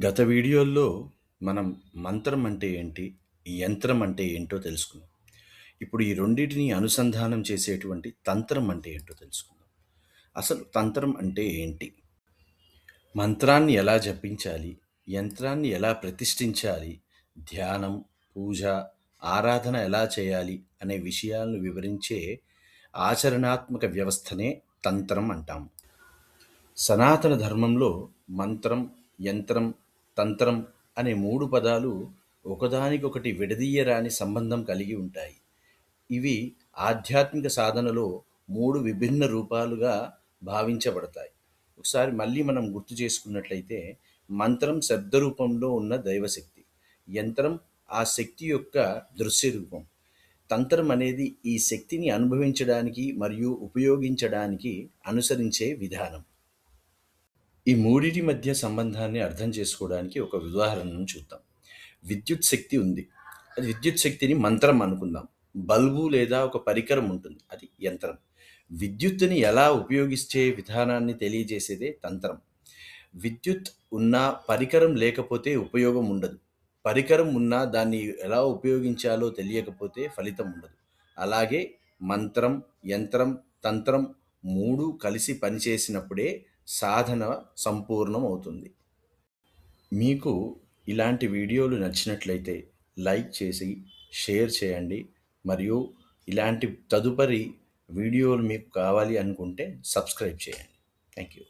గత వీడియోల్లో మనం మంత్రం అంటే ఏంటి? యంత్రం అంటే ఏంటో తెలుసుకున్నాం. ఇప్పుడు ఈ రెండిటిని అనుసంధానం చేసేటువంటి తంత్రం అంటే ఏంటో తెలుసుకుందాం. అసలు తంత్రం అంటే ఏంటి? మంత్రాన్ని ఎలా జపించాలి? యంత్రాన్ని ఎలా ప్రతిష్ఠించాలి? ధ్యానం, పూజ, ఆరాధన ఎలా చేయాలి? అనే విషయాలను వివరించే ఆచరణాత్మక వ్యవస్థనే తంత్రం అంటాం. సనాతన ధర్మంలో మంత్రం, యంత్రం, తంత్రం అనే 3 పదాలు ఒకదానికొకటి విడదీయరాని సంబంధం కలిగి ఉంటాయి. ఇవి ఆధ్యాత్మిక సాధనలో 3 విభిన్న రూపాలుగా భావించబడతాయి. ఒకసారి మళ్ళీ మనం గుర్తు చేసుకున్నట్లయితే మంత్రం శబ్ద రూపంలో ఉన్న దైవశక్తి. యంత్రం ఆ శక్తి యొక్క దృశ్య రూపం. తంత్రం అనేది ఈ శక్తిని అనుభవించడానికి మరియు ఉపయోగించడానికి అనుసరించే విధానం. ఈ మూడిటి మధ్య సంబంధాన్ని అర్థం చేసుకోవడానికి ఒక ఉదాహరణను చూద్దాం. విద్యుత్ శక్తి ఉంది. అది విద్యుత్ శక్తిని మంత్రం అనుకుందాం. బల్బు లేదా ఒక పరికరం ఉంటుంది. అది యంత్రం. విద్యుత్తుని ఎలా ఉపయోగించే విధానాన్ని తెలియజేసేదే తంత్రం. విద్యుత్ ఉన్నా పరికరం లేకపోతే ఉపయోగం ఉండదు. పరికరం ఉన్నా దాన్ని ఎలా ఉపయోగించాలో తెలియకపోతే ఫలితం ఉండదు. అలాగే మంత్రం, యంత్రం, తంత్రం 3 కలిసి పనిచేసినప్పుడే సాధన సంపూర్ణం అవుతుంది. మీకు ఇలాంటి వీడియోలు నచ్చినట్లయితే లైక్ చేసి, షేర్ చేయండి. మరియు ఇలాంటి తదుపరి వీడియోలు మీకు కావాలి అనుకుంటే సబ్స్క్రైబ్ చేయండి. Thank you.